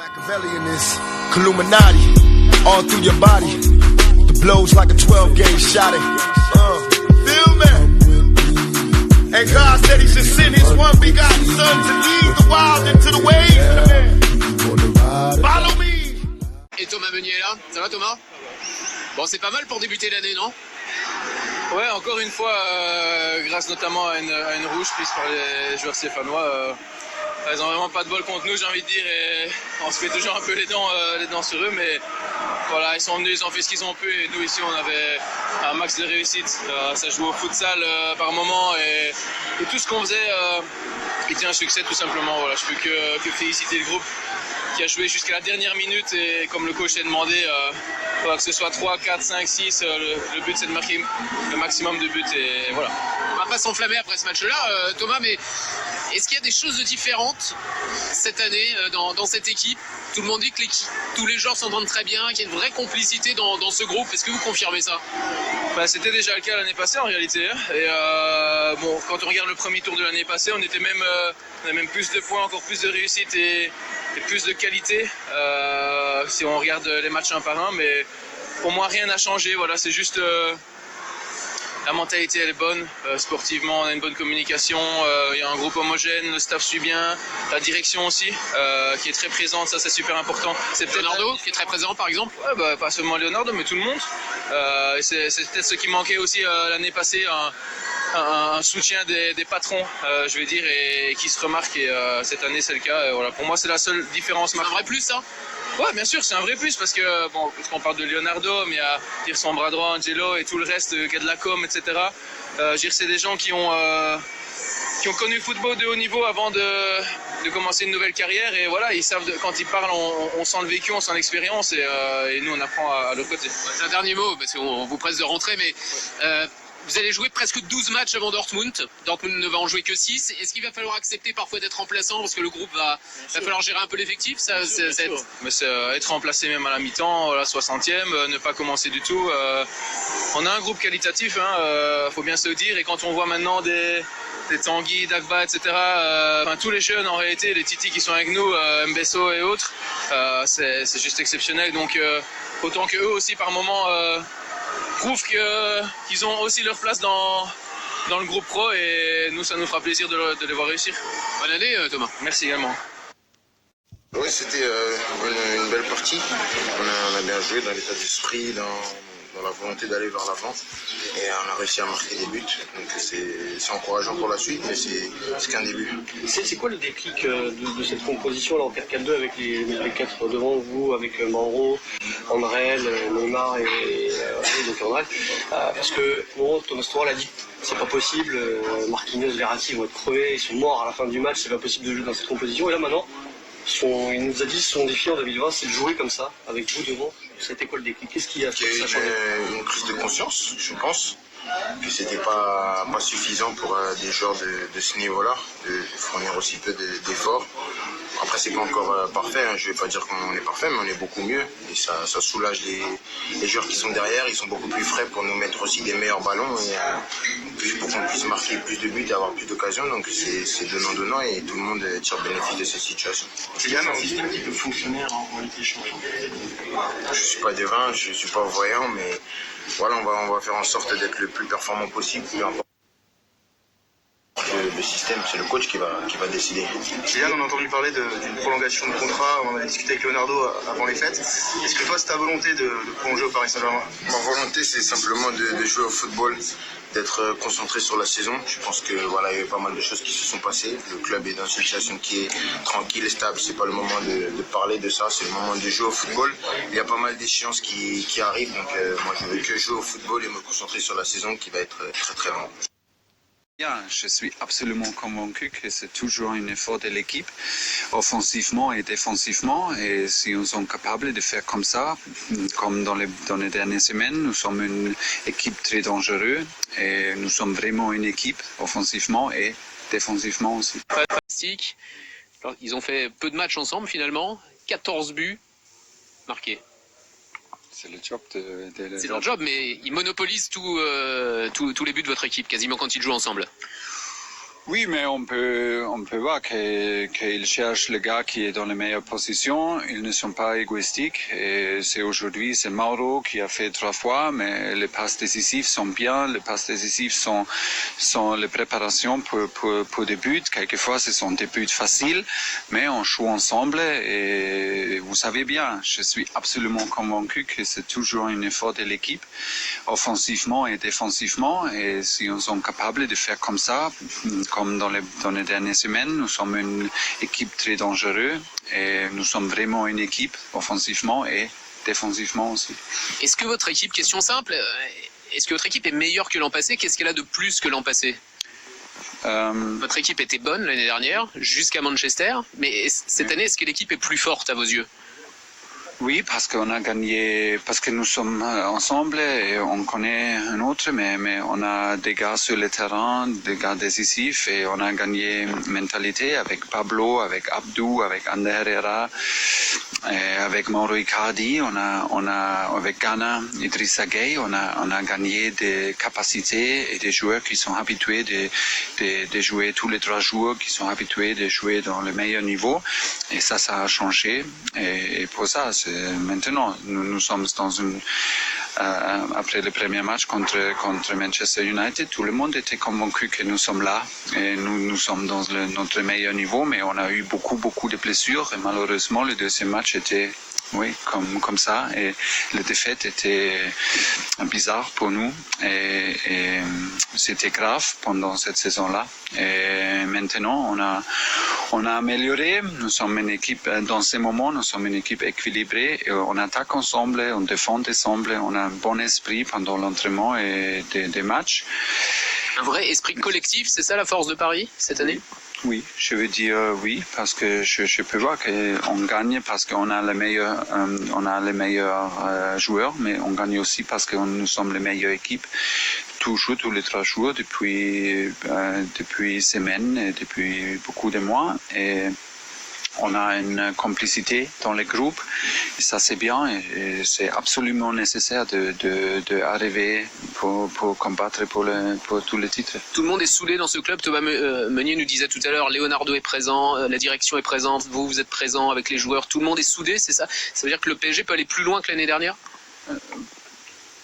Machiavelli in this Illuminati, all through your body. The blows like a 12-gauge shot. Feel me? And God said He should send His one begotten Son to lead the wild into the ways. Follow me. Et Thomas Meunier est là. Ça va Thomas? Bon, c'est pas mal pour débuter l'année, non? Ouais, encore une fois, grâce notamment à une rouge prise par les joueurs stéphanois. Ils ont vraiment pas de bol contre nous, j'ai envie de dire, et on se fait toujours un peu les dents sur eux, mais voilà, ils sont venus, ils ont fait ce qu'ils ont pu, et nous ici on avait un max de réussite. Ça joue au futsal par moment, et tout ce qu'on faisait était un succès tout simplement. Voilà, je peux que féliciter le groupe qui a joué jusqu'à la dernière minute, et comme le coach a demandé, que ce soit 3, 4, 5, 6, le but c'est de marquer le maximum de buts, et voilà. On va pas s'enflammer après ce match-là, Thomas, mais est-ce qu'il y a des choses différentes cette année dans cette équipe? Tout le monde dit que tous les joueurs s'entendent très bien, qu'il y a une vraie complicité dans ce groupe. Est-ce que vous confirmez ça? C'était déjà le cas l'année passée en réalité. Et bon, quand on regarde le premier tour de l'année passée, on avait même plus de points, encore plus de réussite et plus de qualité. Si on regarde les matchs un par un, mais pour moi rien n'a changé. Voilà, c'est juste la mentalité elle est bonne, sportivement on a une bonne communication, il y a un groupe homogène, le staff suit bien, la direction aussi qui est très présente, ça c'est super important. C'est peut-être Leonardo qui est très présent par exemple? Ouais, pas seulement Leonardo mais tout le monde. C'est peut-être ce qui manquait aussi l'année passée, un soutien des patrons, je vais dire, et qui se remarque, et cette année c'est le cas. Voilà, pour moi c'est la seule différence. C'est un vrai plus ça? Ouais, bien sûr, c'est un vrai plus parce que, bon, parce qu'on parle de Leonardo, mais il y a son bras droit, Angelo, et tout le reste, qui a de la com, etc. C'est des gens qui ont connu le football de haut niveau avant de commencer une nouvelle carrière, et voilà, ils savent, quand ils parlent, on sent le vécu, on sent l'expérience, et nous on apprend à leur côté. C'est un dernier mot, parce qu'on vous presse de rentrer, mais vous allez jouer presque 12 matchs avant Dortmund. Dortmund ne va en jouer que 6. Est-ce qu'il va falloir accepter parfois d'être remplaçant parce que le groupe va falloir gérer un peu l'effectif? Mais c'est être remplacé même à la mi-temps, à la 60e, ne pas commencer du tout. On a un groupe qualitatif, faut bien se le dire. Et quand on voit maintenant des Tanguy, Dagba, etc., tous les jeunes en réalité, les Titi qui sont avec nous, Mbesso et autres, c'est juste exceptionnel. Donc autant qu'eux aussi par moment prouvent qu'ils ont aussi leur place dans le groupe pro, et nous ça nous fera plaisir de les voir réussir. Bonne année Thomas. Merci également. Oui, c'était une belle partie. On a bien joué dans l'état d'esprit, dans la volonté d'aller vers l'avant, et on a réussi à marquer des buts. Donc c'est encourageant pour la suite, mais c'est qu'un début. C'est quoi le déclic de cette composition là, en 4-4-2 avec les 4 devant vous, avec Mauro, André, Neymar et donc André, parce que bon, Thomas Tuchel a dit c'est pas possible, Marquinhos, Verratti vont être crevés, ils sont morts à la fin du match, c'est pas possible de jouer dans cette composition, et là maintenant il nous a dit son défi en 2020 c'est de jouer comme ça, avec vous devant. C'était quoi le déclic? Qu'est-ce qui a fait que ça change? Une prise de conscience, je pense, que c'était pas suffisant pour des joueurs de ce niveau-là, de fournir aussi peu d'efforts. Après, c'est pas encore parfait, je vais pas dire qu'on est parfait, mais on est beaucoup mieux. Et ça soulage les joueurs qui sont derrière, ils sont beaucoup plus frais pour nous mettre aussi des meilleurs ballons, et pour qu'on puisse marquer plus de buts et avoir plus d'occasions. Donc c'est donnant-donnant, et tout le monde tire bénéfice de cette situation. C'est bien un système qui peut fonctionner en Ligue des Champions. Je suis pas devin, je suis pas voyant, mais voilà, on va faire en sorte d'être le plus performant possible. Le système, c'est le coach qui va décider. Kylian, on a entendu parler d'une prolongation de contrat, on avait discuté avec Leonardo avant les fêtes. Est-ce que toi, c'est ta volonté de prolonger au Paris Saint-Germain? Ma volonté, c'est simplement de jouer au football, d'être concentré sur la saison. Je pense que voilà, il y a eu pas mal de choses qui se sont passées. Le club est dans une situation qui est tranquille et stable. C'est pas le moment de parler de ça, c'est le moment de jouer au football. Il y a pas mal d'échéances qui arrivent, donc moi je veux que jouer au football et me concentrer sur la saison qui va être très très longue. Bien, je suis absolument convaincu que c'est toujours un effort de l'équipe, offensivement et défensivement. Et si nous sommes capables de faire comme ça, comme dans les dernières semaines, nous sommes une équipe très dangereuse et nous sommes vraiment une équipe offensivement et défensivement aussi. Fantastique. Alors, ils ont fait peu de matchs ensemble finalement, 14 buts marqués. C'est le job C'est leur job, mais ils monopolisent tous les buts de votre équipe, quasiment quand ils jouent ensemble. Oui, mais on peut voir qu'ils cherchent le gars qui est dans les meilleures positions. Ils ne sont pas égoïstiques. Et aujourd'hui, c'est Mauro qui a fait 3 fois, mais les passes décisives sont bien. Les passes décisives sont les préparations pour des buts. Quelquefois, ce sont des buts faciles, mais on joue ensemble. Et vous savez bien, je suis absolument convaincu que c'est toujours un effort de l'équipe, offensivement et défensivement. Et si on est capable de faire comme ça, comme dans les dernières semaines, nous sommes une équipe très dangereuse et nous sommes vraiment une équipe offensivement et défensivement aussi. Est-ce que votre équipe, question simple, est-ce que votre équipe est meilleure que l'an passé? Qu'est-ce qu'elle a de plus que l'an passé? Votre équipe était bonne l'année dernière, jusqu'à Manchester, mais cette année, est-ce que l'équipe est plus forte à vos yeux? Oui, parce qu'on a gagné, parce que nous sommes ensemble et on connaît un autre, mais on a des gars sur le terrain, des gars décisifs et on a gagné mentalité avec Pablo, avec Abdou, avec Ander Herrera, et avec Mauro Icardi, on a avec Ghana, Idrissa Gueye, on a gagné des capacités et des joueurs qui sont habitués de jouer tous les 3 jours, qui sont habitués de jouer dans le meilleur niveau et ça a changé et pour ça, maintenant, nous sommes dans une... après le premier match contre Manchester United, tout le monde était convaincu que nous sommes là et nous sommes dans notre meilleur niveau, mais on a eu beaucoup de blessures et malheureusement le deuxième match était comme ça et la défaite était bizarre pour nous et c'était grave pendant cette saison-là et maintenant on a amélioré, nous sommes une équipe dans ces moments, nous sommes une équipe équilibrée et on attaque ensemble, on défend ensemble, on a un bon esprit pendant l'entraînement et des matchs. Un vrai esprit collectif, c'est ça la force de Paris cette année? Oui, je veux dire oui, parce que je peux voir qu'on gagne parce qu'on a les meilleurs joueurs, mais on gagne aussi parce que nous sommes les meilleures équipes. Toujours, tous les 3 jours, depuis semaines et depuis beaucoup de mois. Et on a une complicité dans le groupe, et ça c'est bien, et c'est absolument nécessaire d'arriver pour combattre pour tous les titres. Tout le monde est soudé dans ce club. Thomas Meunier nous disait tout à l'heure, Leonardo est présent, la direction est présente, vous êtes présent avec les joueurs, tout le monde est soudé, c'est ça? Ça veut dire que le PSG peut aller plus loin que l'année dernière?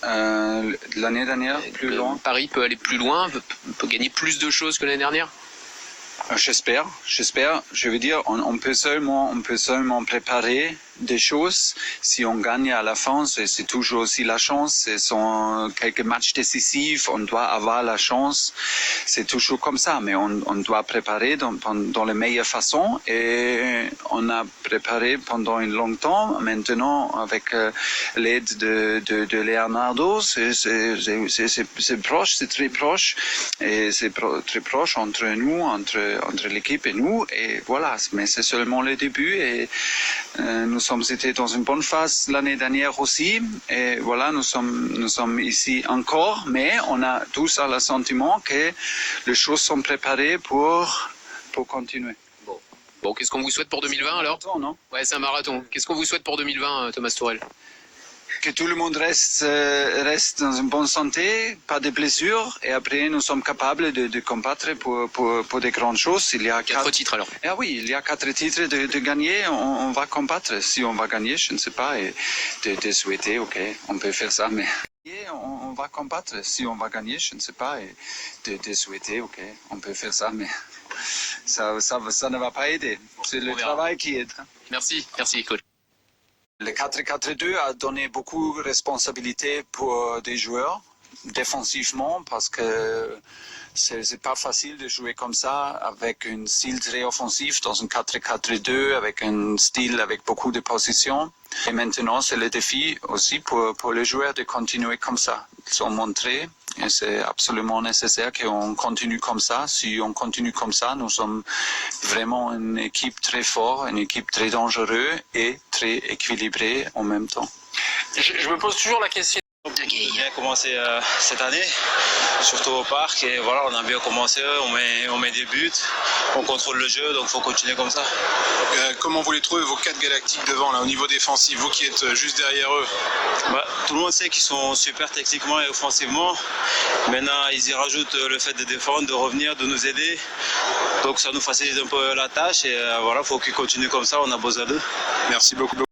L'année dernière, plus loin. Paris peut aller plus loin, peut gagner plus de choses que l'année dernière? J'espère. Je veux dire, on peut seulement préparer des choses. Si on gagne à la fin, c'est toujours aussi la chance. Ce sont quelques matchs décisifs, on doit avoir la chance. C'est toujours comme ça, mais on doit préparer dans la meilleure façon. Et on a préparé pendant un long temps. Maintenant, avec l'aide de Leonardo, c'est proche, c'est très proche. Et c'est très proche entre nous, entre l'équipe et nous. Et voilà, mais c'est seulement le début. Et nous sommes été dans une bonne phase l'année dernière aussi, et voilà, nous sommes ici encore, mais on a tous le sentiment que les choses sont préparées pour continuer. Bon, qu'est-ce qu'on vous souhaite pour 2020 alors? Non? Ouais, c'est un marathon. Qu'est-ce qu'on vous souhaite pour 2020, Thomas Tuchel? Que tout le monde reste dans une bonne santé, pas de blessures, et après nous sommes capables de combattre pour des grandes choses. Il y a 4 titres alors. Ah oui, il y a 4 titres de gagner, on va combattre. Si on va gagner, je ne sais pas, et de souhaiter, ok, on peut faire ça, mais on va combattre. Si on va gagner, je ne sais pas, et de souhaiter, ok, on peut faire ça, mais ça ne va pas aider. C'est le travail qui aide. Merci coach. Le 4-4-2 a donné beaucoup de responsabilités pour des joueurs défensivement parce que c'est pas facile de jouer comme ça avec un style très offensif dans un 4-4-2 avec un style avec beaucoup de positions. Et maintenant, c'est le défi aussi pour les joueurs de continuer comme ça. Ils ont montré et c'est absolument nécessaire qu'on continue comme ça. Si on continue comme ça, nous sommes vraiment une équipe très forte, une équipe très dangereuse et très équilibrée en même temps. Je me pose toujours la question. commencé cette année, surtout au parc. Et voilà, on a bien commencé, on met des buts, on contrôle le jeu, donc il faut continuer comme ça. Comment vous les trouvez, vos 4 Galactiques devant, là, au niveau défensif, vous qui êtes juste derrière eux? Tout le monde sait qu'ils sont super techniquement et offensivement. Maintenant, ils y rajoutent le fait de défendre, de revenir, de nous aider. Donc ça nous facilite un peu la tâche et voilà, il faut qu'ils continuent comme ça, on a besoin d'eux. Merci beaucoup.